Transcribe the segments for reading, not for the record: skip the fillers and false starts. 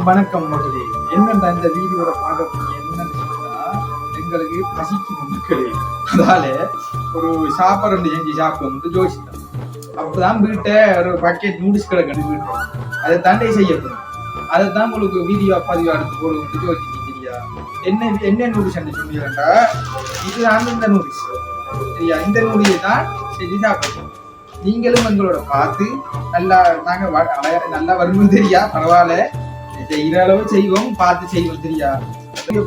வணக்கம் மக்களே. என்னென்ன இந்த வீடியோட பார்க்க போறீங்க என்னன்னு சொன்னா, எங்களுக்கு பசிக்கும் மக்களே. அதால ஒரு சாப்பாடு செஞ்சு சாப்பிட யோசித்தோம். அப்பதான் வீட்டை ஒரு பக்கெட் நூடுல்ஸ் கிடக்கு வீட்டு அதை தாண்டே செய்யப்படும். அதை தான் உங்களுக்கு வீடியோ பதிவு எடுத்து போடுவோம் யோசிச்சு சரியா. என்ன நூடுல்ஸ் சொன்னீங்கன்னா இதுதான் இந்த நூடுல்ஸ் சரியா. இந்த நூடுல்ஸ் தான் செஞ்சு சாப்பிடுவோம். நீங்களும் எங்களோட பார்த்து நல்லா நாங்கள் நல்லா வரும்போது தெரியா பரவாயில்ல செய்கிற அளவு செய்வோம், பார்த்து செய்வோம் தெரியா.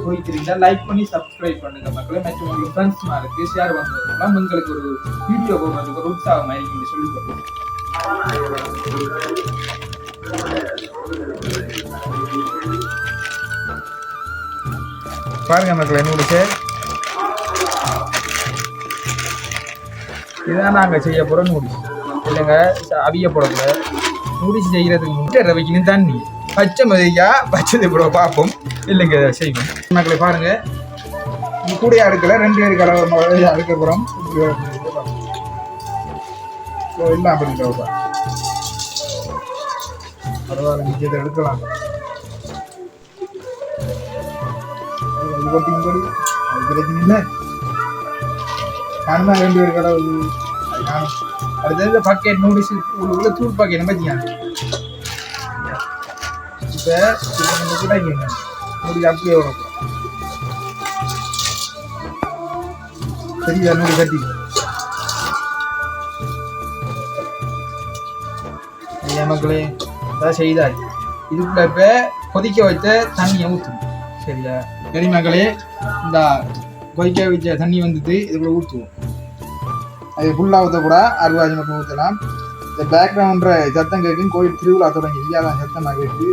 போய்க்கிறீங்க லைக் பண்ணி சப்ஸ்கிரைப் பண்ணுங்க மக்களே. மற்றும் உங்களுக்கு ஃப்ரெண்ட்ஸ் இருக்கு ஷேர் பண்ணுறதுலாம் உங்களுக்கு ஒரு வீடியோ போடுறதுக்கு ஒரு உற்சாகம் ஆயிருக்குன்னு சொல்லி கொடுங்க. பாருங்க மக்களே, நூடுல்ஸ் இதுதான் நாங்கள் செய்ய போகிற நூடுல்ஸ் இல்லைங்க. அவிய போடக்கூட நூடுல்ஸ் செய்கிறதுக்கு முட்டை வைக்கணும் தண்ணி பச்சை மதியா பச்சை கூட பார்ப்போம் இல்லைங்க செய்வோம் மக்களை. பாருங்க கூடையா அடுக்கல 2 பேருக்கு அளவு அடுக்கப்புறம் எல்லாம் பண்ணிக்கிறப்பா பரவாயில்ல. நிச்சயத்தை எடுக்கலாம் பிரச்சனை இல்லை. நானும் 2 பேருக்கு அளவு அடுத்தது பாக்கெட் நூடுல்ஸ் உள்ள தூள் பாக்கெட் பற்றியா கூட நூறு அப்படியே வரும் சரியா. நூறு கட்டி மக்களே அதான் செய்தாரு. இதுக்குள்ள இப்ப கொதிக்க வச்ச தண்ணியை ஊற்றணும் சரியா. சரி மக்களே, இந்த கொதிக்க வச்ச தண்ணி வந்துட்டு இதுக்குள்ள ஊற்றுவோம். அது ஃபுல்லாக ஊற்றக்கூடா 60 மட்டும் ஊற்றலாம். இந்த பேக்ரவுண்ட்ற சத்தம் கேட்கும். கோயில் திருவிழா தொடங்கி இல்லாதான் சத்தமாக கேட்டு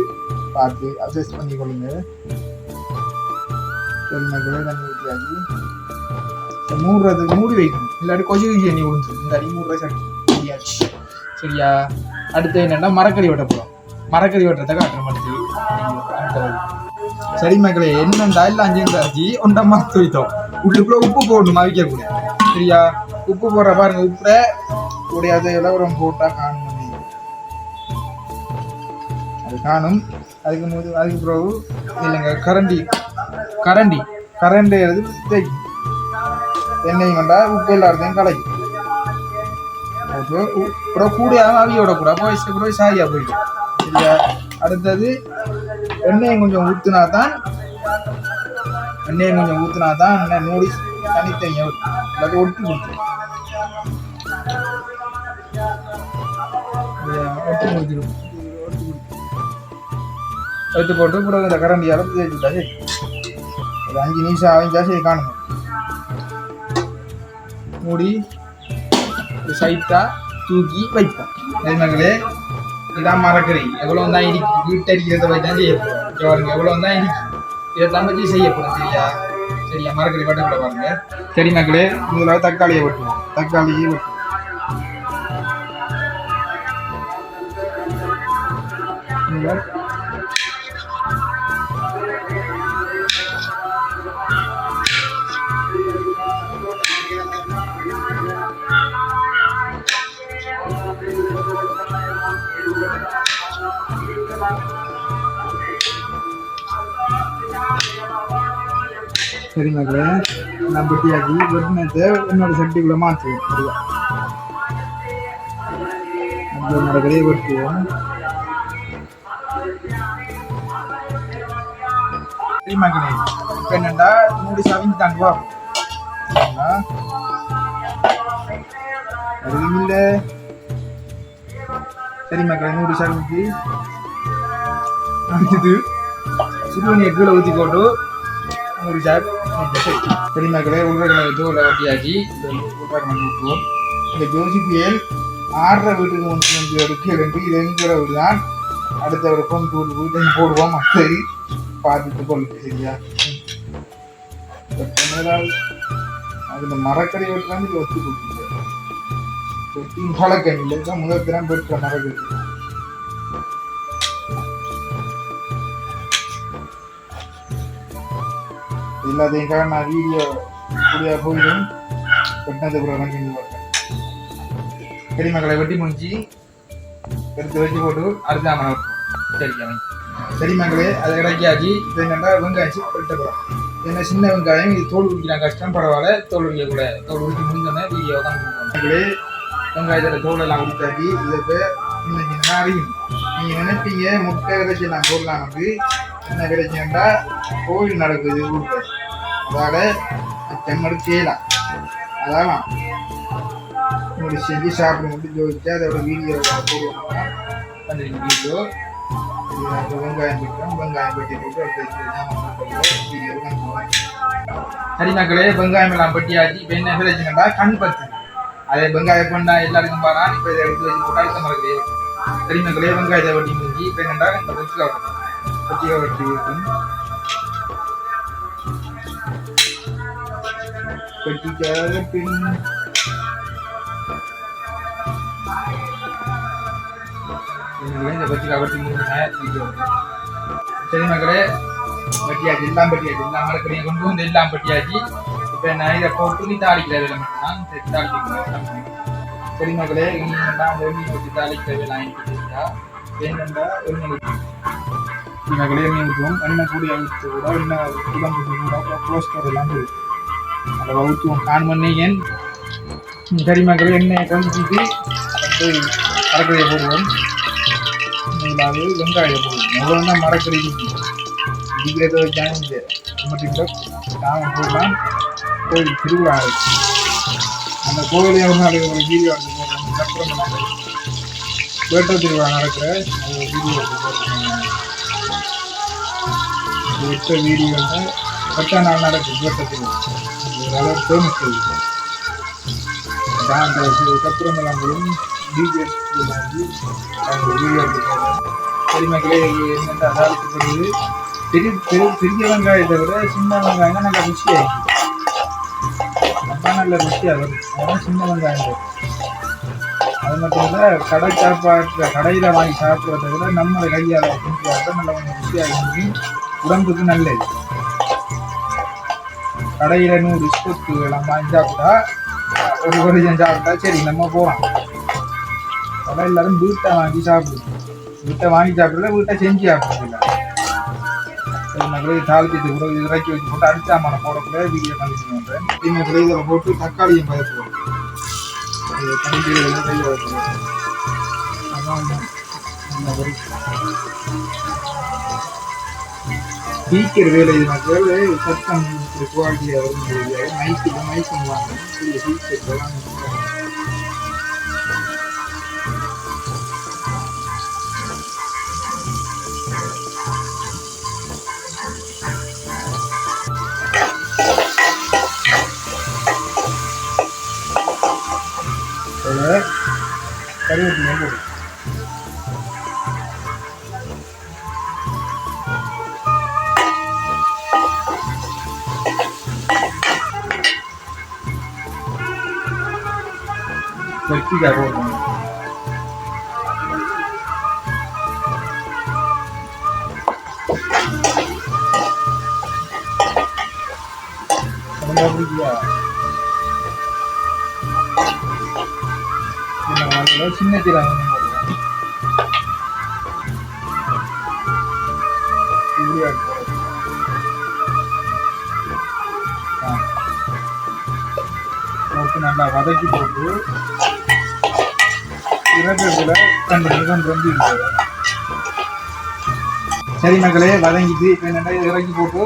பார்த்து அட்ஜஸ்ட் பண்ணி கொள்ளுங்க. சரி மக்களே, தண்ணி ஊற்றியாச்சு. மூடுறதுக்கு மூடி வைக்கணும், இல்லாட்டி கொதிக்க தண்ணி விழுந்து இந்த அடி மூடுற சரியாச்சு சரியா. அடுத்து என்னென்னா மரக்கறி வெட்ட போகிறோம். மரக்கறி வெட்டுறதை காட்டுறோம் அடுத்து. சரி மக்களே, என்னண்டா இல்லை 5 ஆச்சு ஒன்றா மாற்றி வைத்தோம். உள்ளுக்குள்ள உப்பு போடணும் அவிக்கக்கூட சரியா. உப்பு போடுற பாருங்க, உப்புற கூடையாத இலவரம் போட்டால் காணும் அது காணும். அதுக்கு பிறகு இல்லைங்க கரண்டி எழுது தேய்க்கும். எண்ணெய் வேண்டா உப்பு எல்லாத்தையும் கலைக்கும். அப்புறம் கூடையாக அவியோட கூட போய் சாரியா போயிடும் சரியா. அடுத்தது எண்ணெயை கொஞ்சம் ஊற்றினா தான் நூடுல்ஸ் தனித்தனியாக எல்லாத்தையும் ஒட்டி கொடுத்துரும். எடுத்து போட்டு கூட இந்த கரண்டியால் தேய்ச்சி விட்டாச்சு. ஒரு 5 நிமிஷம் ஆகிஞ்சாச்சு காணுங்க. மூடி சைட்டாக தூக்கி வைப்போம். மகளே, இதான் மரக்கறி எவ்வளோ தான் இருக்கு. வீட்டடிக்கிறத வச்சு தான் செய்யப்படும். எவ்வளோ தான் இருக்கு, இதை தான் வச்சு செய்யப்படும் சரியா. மரக்கறி வெட்டக்கூட பாருங்க. சரி மக்களே, முதலாவது தக்காளியை வெட்டுவோம். சரி மக்களே, நான் பெட்டியாக்கி வெட்டினத்தை என்னோட சட்டிக்குள்ள மாற்றுவோம் சரியா. அந்த மரக்கறியை வெட்டுவோம். சரி மக்களே, இப்போ என்னண்டா நூடுல்ஸ் அவிஞ்சு தாங்குவா அதுவும் இல்லை. சரி மக்களே, நூடுல்ஸ் அவிஞ்சது சுடுவணியை கீழே ஊற்றி போட்டு நூடுல்ஸ் சரி மக்களே, உருளைக்கிழமை தோலை வட்டியாக்கி உருளைக்கிழமை ஊற்றுவோம். இந்த ஜோசிப்பியல் 6 வீட்டுக்கு வந்து எடுக்க வேண்டி இது எங்கிற வீடு தான். அடுத்த ஒரு கொண்டு வீட்டையும் போடுவோம். சரி பார்த்துட்டு கொள்ளுங்க சரியா. அதில் மரக்கறி வெட்டுறாங்க. இது வச்சு கொடுத்துருக்கேன் வெட்டியும் பழக்கம் இல்லை. தான் முதல் தினம் வெட்டுற மரக்கறி எல்லாத்தையும் நான் வீடியோ கூடிய போயிடும் வெட்டினது பிறகு செஞ்சு பார்த்தேன். சரி மக்களை, வெட்டி முடிஞ்சு எடுத்து வச்சு போட்டு அடுத்த சரிங்க. சரி மக்களே, அதை இறக்கியாச்சு. இப்போ என்னென்னா வெங்காயம் வெட்ட போகிறோம். ஏன்னா சின்ன வெங்காயம் இது தோல் உரிக்கலாம் கஷ்டம், பரவாயில்ல. தோல் உரிக்க கூட தோல் உரிக்க முடிஞ்சோன்னே வீடியோ தான் கொடுக்கணும் மக்களே. வெங்காயத்தில் தோலெல்லாம் உரித்தாக்கி இதுக்கு இன்னைக்கு என்ன அறியும். நீங்கள் நினைப்பீங்க முட்டை கிடைச்சி நான் போடலாம் வந்து என்ன கிடைச்சேன்டா கோவில் நடக்குது ஊரில், அதால் செம்மடு செய்யலாம். அதான் இப்படி செஞ்சு சாப்பிட மட்டும் ஜோதிச்சு அதோட வீடியோ போடுவோம்னா பண்ணிருக்க வீடியோ. வெங்காயம் போட்டோம், வெங்காயம் வெட்டி போட்டு வீடியோ பண்ணுவோம். சரி மக்களே, வெங்காயம் எல்லாம் வெட்டியாச்சு. இப்போ என்ன கிடைச்சுன்னா கண் பத்து அதே வெங்காயம் பண்ணா எல்லாருக்கும் பாரா. இப்போ இதை எடுத்து வச்சு போட்டு அடுத்த மரத்திலே. சரி மக்களே, வெங்காயத்தை வெட்டி முடிஞ்சு இப்போ என்னண்டா இந்த கொச்சிக்காய் வெட்டி இருக்கும். கொச்சிக்காய் பின் இந்த கொச்சிக்காய் வெட்டி முடிஞ்சு. சரி மக்களே, வெட்டியாச்சு, எல்லாம் வெட்டியாச்சு. எல்லாம் மரக்கறியை கொண்டு வந்து எல்லாம் வெட்டியாச்சு. இப்போ நான் இதை போட்டு தாளிக்கிறது மட்டும்தான் தாளிக்கிறேன். சரி மக்களே, இனிதான் மீன் வச்சு தாளிக்கிறது எல்லாம் என்னென்னா மக்களே மீன் ஊற்றுவோம். எண்ணெய் கூடிய ஊற்று கூட எண்ணெய் உடம்பு கூட க்ளோஸ்டர் எல்லாம் இருக்குது. அதை ஊற்றுவோம் கான் பண்ணி ஏன். சரி மக்களே, எண்ணெயை கழிச்சிட்டு வந்து மரக்கறியை போடுவோம். இல்லாது வெங்காயம் போடுவோம். முதல்ல தான் மரக்கறி இடிக்கிறத வச்சாங்க மட்டும் சாமம் போடலாம். கோயில் திருவிழா அந்த கோயிலே ஒரு நாள் ஒரு வீடியோ எடுத்து போடுறோம். அப்புறம் வேட்டை திருவிழா நடக்கிற அது வீடியோ எடுத்து போடுறோம். வெட்ட வீடியோ வந்து 10 நாள் நடக்குது வேட்டை திருவிழா. அதாவது ஃபேமஸ் கோயில் டான்ஸ் கப்புறம் எல்லாம் டிஜேஸ் அவங்க வீடியோ எடுத்து போடுறோம். சரி மக்களே, என்னென்ன அதாலத்துப்படுது பெரிய வெங்காயத்தை விட சின்ன வெங்காயம் நல்லா ருசியாக இருக்குது. அப்போ நல்ல ருசியாக வருது. அதனால் சின்ன வெங்காயம். அது மட்டும் இல்லை, கடை சாப்பாட்டு கடையில் வாங்கி சாப்பிட்றத விட நம்ம கையால் செஞ்சு நல்லா கொஞ்சம் ருசியாக இருக்கு. உடம்புக்கு நல்லது. கடையில் 100 ஸ்பூத்து எல்லாம் வாங்கி சாப்பிட்டா ஒரு வருஷம் சாப்பிட்டா சரி நம்ம போகலாம். அதெல்லாம் எல்லாரும் வீட்டை வாங்கி சாப்பிடுவோம். வீட்டை வாங்கி சாப்பிடல, வீட்டை செஞ்சு சாப்பிட்றதில்ல. தாளிச்சு கூட இறக்கி வச்சு போட்டு அடிச்சாமான போடக்கூட வீடியோ கண்டினியூ பண்ணுறேன். இன்னும் இதில் போட்டு தக்காளியும் பதக்குவோம். சீக்கிர வேலை மக்கள் சத்தம் குவாலிட்டியாக வரும் முடியாது. மைக்கு வாங்க சீக்கிரம் கருவேப்பிலை போடும். வெட்டிக்காய் போடணும். சின்ன சீரகம் போட்டு நல்லா வதக்கி போட்டு இறக்கிறதுல கொஞ்சம் ரொம்ப இருக்குது. சரி மக்களே, வதங்கிட்டு இப்போ என்னென்னா இறக்கி போட்டு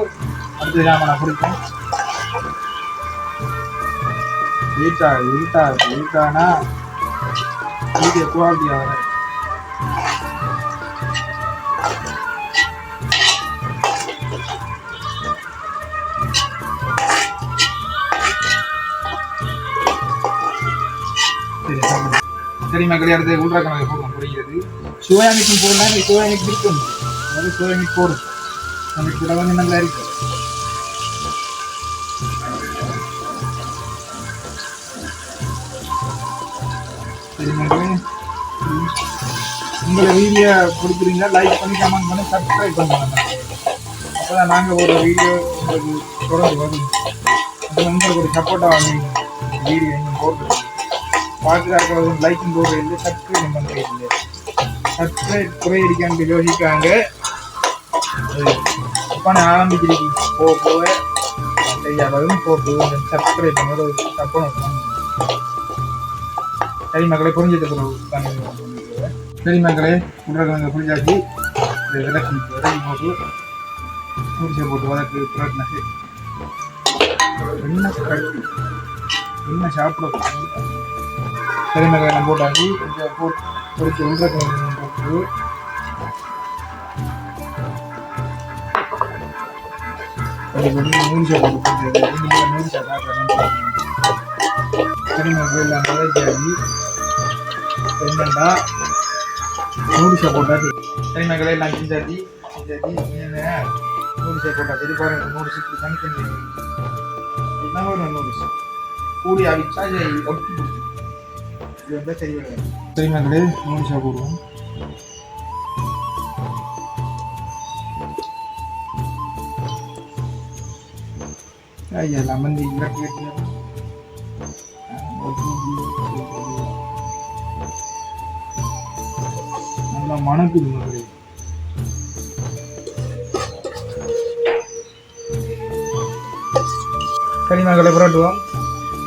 அடுத்த ஜாமான் நான் பிடிப்பேன். வீட்டானா வீடியோ குவாலிட்டியாக வர சரி மக்களே, அடுத்து உள்ரக்கமாக போடுவோம். புரிகிறது. சோயாமிக்கும் போடலாம். சோயாமிக்கு இருக்கும். அதாவது சோயாமிக் போடும். நமக்கு இதில் வந்து நல்லா இருக்கு. சரி மக்களே, உங்களை வீடியோ பிடிக்கிறீங்களா லைக் பண்ணி கமெண்ட் பண்ணி சப்ஸ்கிரைப் பண்ணுவாங்க. அப்போ தான் நாங்கள் ஒரு வீடியோ உங்களுக்கு தொடர்ந்து வரும். அது உங்களுக்கு ஒரு சப்போர்ட்டாக வாங்குவீங்க. வீடியோ இன்னும் போடுறது பார்க்குறாங்க. லைக்கும் போடுறது இல்லை, சப்ஸ்கிரைப் பண்ணுறது இல்லை. சப்ஸ்கிரைப் குறையடிக்கான்னு யோசிக்காங்க. இப்போ நான் ஆரம்பிச்சிருக்கேன் போக தெரியாததும் போட்டு சப்ஸ்கிரைப் பண்ணி ஒரு சப்போர்ட் சரி மக்களே புரிஞ்சது சரி மக்களே உருளைக்கிழங்கு புரிஞ்சாச்சு விளக்கி போட்டு பூரிசை போட்டு வதக்கு புரட்டினது என்ன சாப்பிட சரி மக்களே நான் போட்டாச்சு கொஞ்சம் போட்டு பொறிச்சு உருளைக்கிழங்கு போட்டு அப்படி போட்டு பூரிசை போட்டு பூரிசை சாப்பிட்றேன் சரி மக்களே எல்லாம் வதக்காச்சு என்னண்டா நூடுல்ஸை போட்டாச்சு சரி மக்களே எல்லாம் செஞ்சாச்சு நூடுல்ஸை போட்டாச்சு இது பாருங்க நூடுல்ஸ் இப்படி தனித்தனி இதுதான் வரும் நூடுல்ஸ் கூடி அவிச்சா ஒட்டி இது வந்து சரி வராது சரி மக்களே நூடுல்ஸை போடுவோம் ஐயா லெமன் இறக்கி நல்லா மணக்குது மக்களே சரி மக்களை புரட்டுவோம்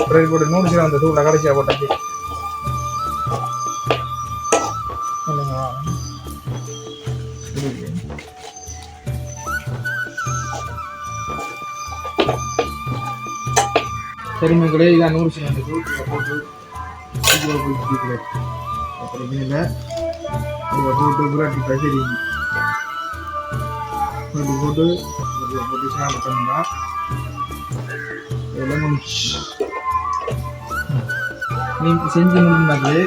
புரட்டி போட்டு நூடுல்ஸில் வந்து தூளை கடைசியாக போட்டாச்சு சரி மக்களே இதான் நூடுல்ஸ் வந்து தூளை போட்டு அப்புறம் இல்லை இதை போட்டு புரட்டி பசரி போட்டு போட்டு போட்டு சாப்பிட்டோம்னா இதெல்லாம் முடிச்சு நீங்கள் செஞ்சு முடிந்தாங்களே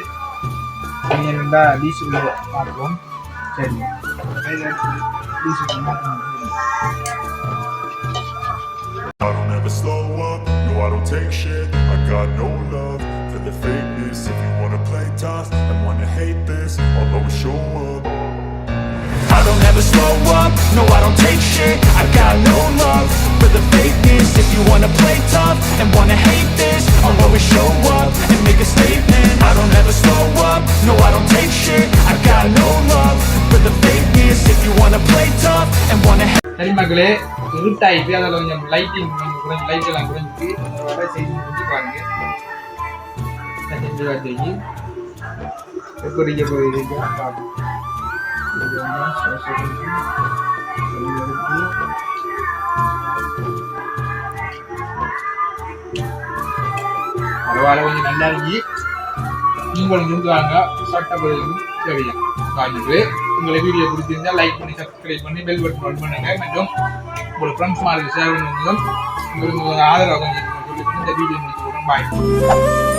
நீங்கள் என்னடா டீசல் மாற்றுவோம் சரி டீசல் மாற்றணும் I don't ever slow up, no I don't take shit. I got no love for the fakeness. If you wanna play tough and wanna hate this, I'll always show up. I don't ever slow up, no I don't take shit. I got no love for the fakeness. If you wanna play tough and wanna hate this, I'll always show up and make a statement. I don't ever slow up, no I don't take shit. I got no love for the fakeness. If you wanna play tough and wanna hate. சரி மக்களே இருட்டாயிட்டு அதில் கொஞ்சம் lighting கொஞ்சம் குறைஞ்சி light எல்லாம் குறைஞ்சிட்டு வர செய்தி முடிஞ்சு பாருங்க செஞ்சு வச்சு எப்படி போயிருக்கு பரவாயில்ல கொஞ்சம் நல்லா இருக்கு நீங்களும் செஞ்சு வாங்க சட்டப்படி சரியா வாங்கிட்டு உங்களை வீடியோ பிடிச்சிருந்தா லைக் பண்ணி சப்ஸ்கிரைப் பண்ணி பெல் பட்டன் ஆன் பண்ணுங்க மற்றும் உங்களோட ஃப்ரெண்ட்ஸ் மாதிரி ஷேர் பண்ணுங்க உங்களுக்கு ஆதரவு கொஞ்சம் சொல்லி இந்த வீடியோ முடிச்சு பாய்.